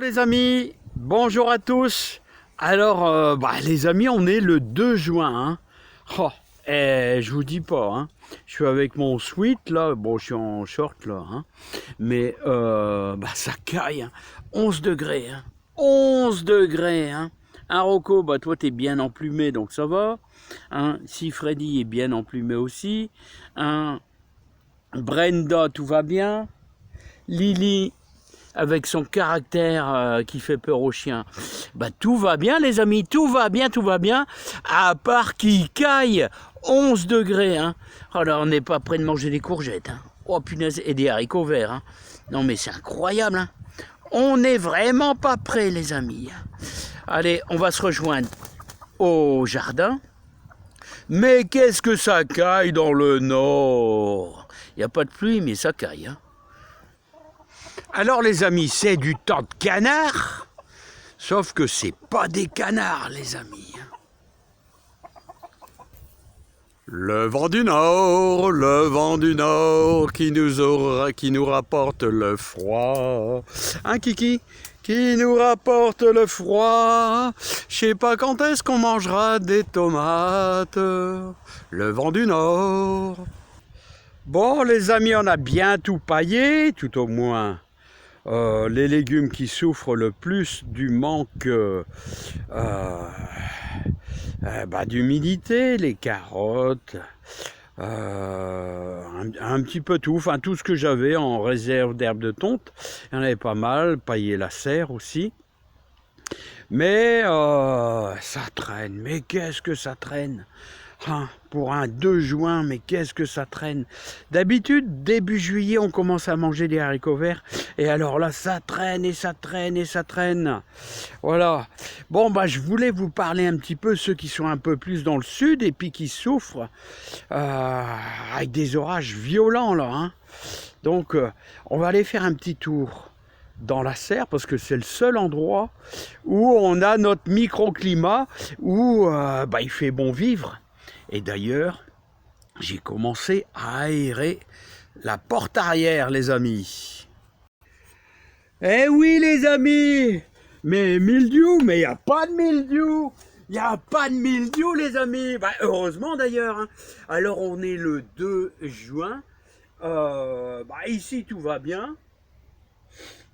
Les amis, bonjour à tous. Alors les amis, on est le 2 juin. Hein. Oh, je vous dis pas, hein. Je suis avec mon sweat là, bon je suis en short là, hein. Mais ça caille, hein. 11 degrés, hein. 11 degrés, hein. Un Rocco, toi t'es bien emplumé donc ça va. Hein. Si Freddy est bien emplumé aussi. Hein. Brenda, tout va bien. Lily, avec son caractère qui fait peur aux chiens, tout va bien les amis, tout va bien, à part qu'il caille 11 degrés. Hein. Alors on n'est pas près de manger des courgettes. Hein. Oh punaise, et des haricots verts. Hein. Non mais c'est incroyable. Hein. On n'est vraiment pas prêts les amis. Allez, on va se rejoindre au jardin. Mais qu'est-ce que ça caille dans le nord? Il n'y a pas de pluie mais ça caille. Hein. Alors les amis, c'est du temps de canard, sauf que c'est pas des canards les amis. Le vent du nord qui nous rapporte le froid. Hein Kiki? Qui nous rapporte le froid. Je sais pas quand est-ce qu'on mangera des tomates. Le vent du nord. Bon les amis, on a bien tout paillé, tout au moins. Les légumes qui souffrent le plus du manque d'humidité, les carottes, un petit peu tout, enfin tout ce que j'avais en réserve d'herbes de tonte, il y en avait pas mal, paillé la serre aussi. Mais ça traîne, mais qu'est-ce que ça traîne? Pour un 2 juin, mais qu'est-ce que ça traîne? D'habitude, début juillet, on commence à manger des haricots verts. Et alors là, ça traîne et ça traîne et ça traîne. Voilà. Bon, je voulais vous parler un petit peu, ceux qui sont un peu plus dans le sud et puis qui souffrent avec des orages violents, là. Hein. Donc, on va aller faire un petit tour dans la serre, parce que c'est le seul endroit où on a notre microclimat, où il fait bon vivre. Et d'ailleurs, j'ai commencé à aérer la porte arrière, les amis. Eh oui, les amis! Mais mildiou, mais il n'y a pas de mildiou! Il n'y a pas de mildiou, les amis! Heureusement, d'ailleurs. Hein. Alors, on est le 2 juin. Ici, tout va bien.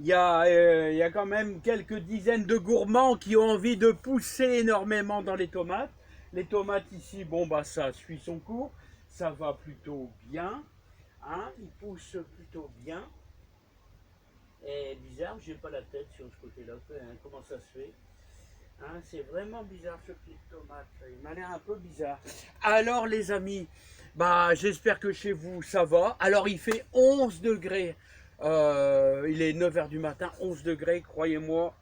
Il y a quand même quelques dizaines de gourmands qui ont envie de pousser énormément dans les tomates. Les tomates ici, ça suit son cours, ça va plutôt bien, hein, ils poussent plutôt bien. Et bizarre, j'ai pas la tête sur ce côté-là, hein, comment ça se fait? Hein, c'est vraiment bizarre ce pied de tomate, il m'a l'air un peu bizarre. Alors les amis, j'espère que chez vous ça va. Alors il fait 11 degrés, il est 9h du matin, 11 degrés, croyez-moi,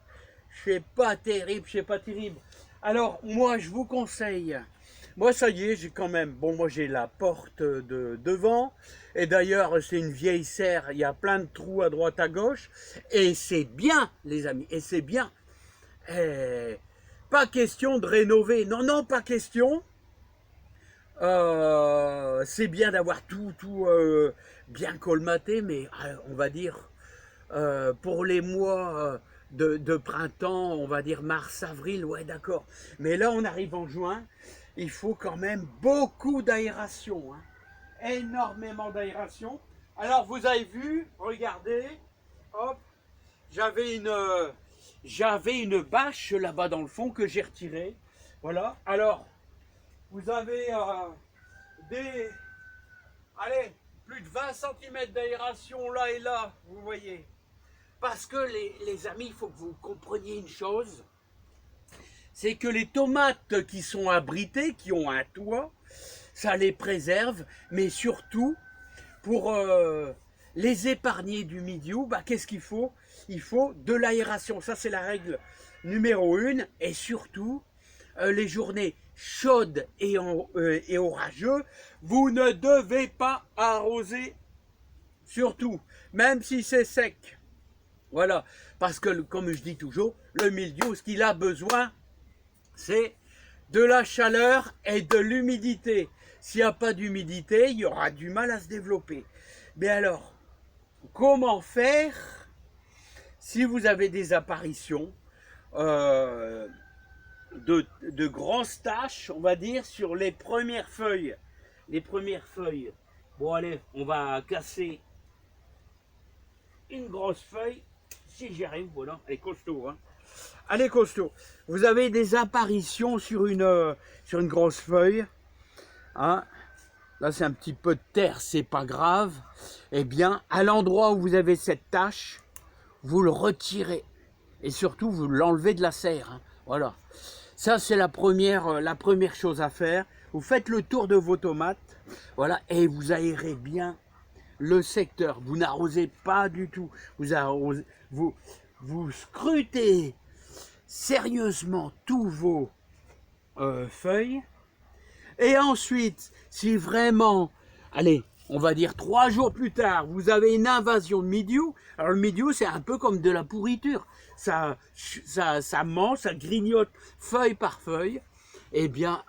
c'est pas terrible, c'est pas terrible. Alors, moi, je vous conseille, moi, ça y est, j'ai quand même, moi, j'ai la porte de devant, et d'ailleurs, c'est une vieille serre, il y a plein de trous à droite, à gauche, et c'est bien, les amis, et c'est bien. Pas question de rénover, non, pas question. C'est bien d'avoir tout bien colmaté, mais on va dire, pour les mois... De printemps, on va dire mars, avril, ouais d'accord. Mais là, on arrive en juin, il faut quand même beaucoup d'aération, hein. Énormément d'aération. Alors, vous avez vu, regardez, hop, j'avais une bâche là-bas dans le fond que j'ai retirée. Voilà, alors, vous avez plus de 20 cm d'aération là et là, vous voyez. Parce que les amis, il faut que vous compreniez une chose, c'est que les tomates qui sont abritées, qui ont un toit, ça les préserve, mais surtout, pour les épargner du mildiou, qu'est-ce qu'il faut? Il faut de l'aération, ça c'est la règle numéro 1, et surtout, les journées chaudes et orageuses, vous ne devez pas arroser, surtout, même si c'est sec. Voilà, parce que comme je dis toujours, le mildiou, ce qu'il a besoin, c'est de la chaleur et de l'humidité. S'il n'y a pas d'humidité, il y aura du mal à se développer. Mais alors, comment faire si vous avez des apparitions euh, de grosses taches, on va dire, sur les premières feuilles. Les premières feuilles. Bon, allez, on va casser une grosse feuille. Si j'y arrive, voilà, elle est costaud. Hein. Elle est costaud. Vous avez des apparitions sur une grosse feuille. Hein. Là, c'est un petit peu de terre, c'est pas grave. Eh bien, à l'endroit où vous avez cette tache, vous le retirez. Et surtout, vous l'enlevez de la serre. Hein. Voilà. Ça, c'est la première chose à faire. Vous faites le tour de vos tomates. Voilà. Et vous aérez bien le secteur. Vous n'arrosez pas du tout. Vous scrutez sérieusement tous vos feuilles. Et ensuite, si vraiment, allez, on va dire 3 jours plus tard, vous avez une invasion de mildiou. Alors le mildiou, c'est un peu comme de la pourriture. Ça mange, ça grignote feuille par feuille. Eh bien,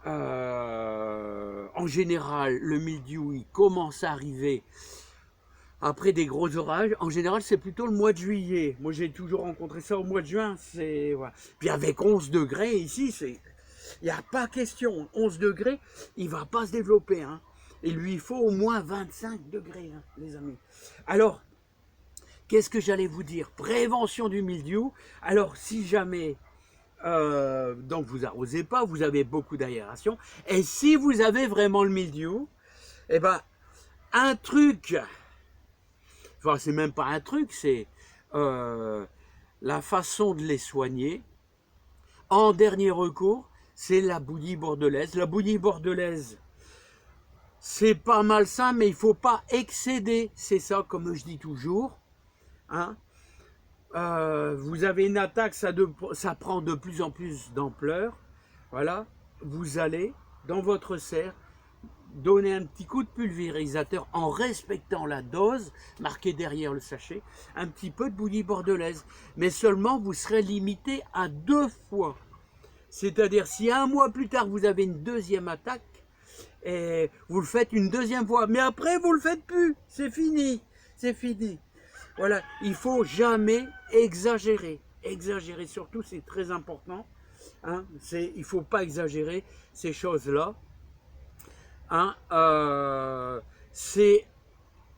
en général, le mildiou, il commence à arriver après des gros orages. En général, c'est plutôt le mois de juillet. Moi, j'ai toujours rencontré ça au mois de juin. Voilà. Puis avec 11 degrés ici, il n'y a pas question. 11 degrés, il ne va pas se développer. Hein. Il lui faut au moins 25 degrés, hein, les amis. Alors, qu'est-ce que j'allais vous dire? Prévention du mildiou. Alors, si jamais, donc vous arrosez pas, vous avez beaucoup d'aération. Et si vous avez vraiment le mildiou, eh ben, un truc, enfin, c'est même pas un truc, c'est la façon de les soigner. En dernier recours, c'est la bouillie bordelaise. La bouillie bordelaise, c'est pas malsain, mais il ne faut pas excéder. C'est ça, comme je dis toujours. Hein. Vous avez une attaque, ça prend de plus en plus d'ampleur. Voilà. Vous allez, dans votre serre, donner un petit coup de pulvérisateur en respectant la dose, marquée derrière le sachet, un petit peu de bouillie bordelaise. Mais seulement, vous serez limité à 2 fois. C'est-à-dire, si un mois plus tard, vous avez une deuxième attaque, et vous le faites une deuxième fois. Mais après, vous le faites plus. C'est fini. C'est fini. Voilà. Il faut jamais exagérer. Exagérer, surtout, c'est très important. Hein. Il ne faut pas exagérer ces choses-là. Hein. C'est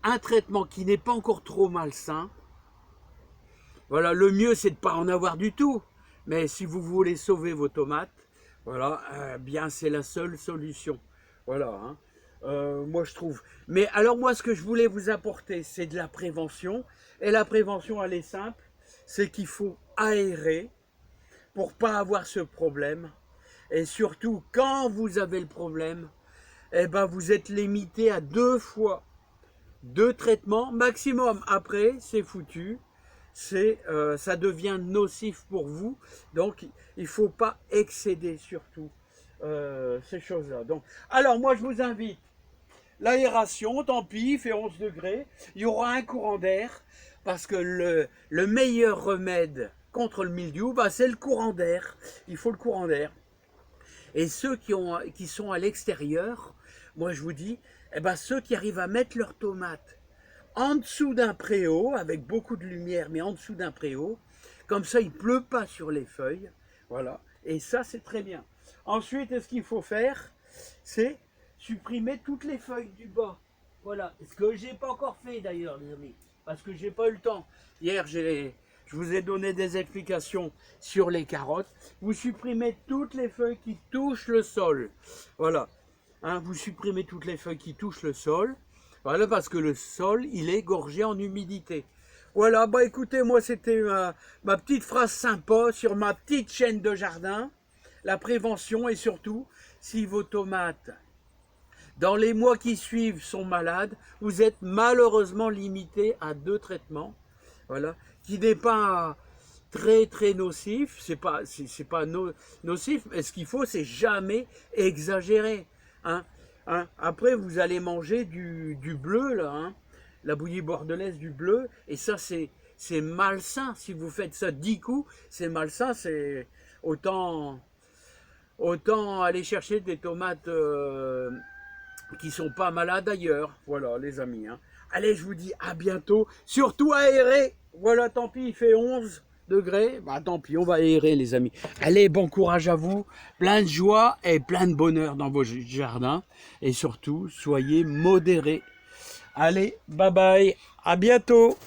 un traitement qui n'est pas encore trop malsain. Voilà. Le mieux, c'est de ne pas en avoir du tout. Mais si vous voulez sauver vos tomates, voilà, bien c'est la seule solution. Voilà, hein. Moi je trouve. Mais alors moi ce que je voulais vous apporter, c'est de la prévention. Et la prévention, elle est simple, c'est qu'il faut aérer pour pas avoir ce problème. Et surtout, quand vous avez le problème, eh ben vous êtes limité à 2 fois 2 traitements maximum. Après, c'est foutu. Ça devient nocif pour vous. Donc, il ne faut pas excéder surtout ces choses-là. Donc, alors, moi, je vous invite. L'aération, tant pis, il fait 11 degrés. Il y aura un courant d'air. Parce que le meilleur remède contre le mildiou, bah, c'est le courant d'air. Il faut le courant d'air. Et ceux qui sont à l'extérieur, moi, je vous dis, eh ben, ceux qui arrivent à mettre leurs tomates en dessous d'un préau, avec beaucoup de lumière, mais en dessous d'un préau, comme ça il ne pleut pas sur les feuilles, voilà, et ça c'est très bien. Ensuite, ce qu'il faut faire, c'est supprimer toutes les feuilles du bas, voilà, ce que j'ai pas encore fait d'ailleurs les amis, parce que j'ai pas eu le temps. Hier je vous ai donné des explications sur les carottes. Vous supprimez toutes les feuilles qui touchent le sol, voilà, hein, vous supprimez toutes les feuilles qui touchent le sol. Voilà, parce que le sol, il est gorgé en humidité. Voilà, bah écoutez, moi c'était ma petite phrase sympa sur ma petite chaîne de jardin. La prévention et surtout, si vos tomates, dans les mois qui suivent, sont malades, vous êtes malheureusement limité à 2 traitements. Voilà, qui n'est pas très très nocif, c'est pas nocif, mais ce qu'il faut, c'est jamais exagérer. Hein. Hein. Après, vous allez manger du bleu, là, hein, la bouillie bordelaise du bleu, et ça, c'est malsain. Si vous faites ça 10 coups, c'est malsain, c'est autant aller chercher des tomates qui sont pas malades ailleurs. Voilà, les amis. Hein. Allez, je vous dis à bientôt. Surtout aérer. Voilà, tant pis, il fait 11 degrés. Bah tant pis, on va aérer les amis. Allez, bon courage à vous. Plein de joie et plein de bonheur dans vos jardins. Et surtout, soyez modérés. Allez, bye bye. À bientôt.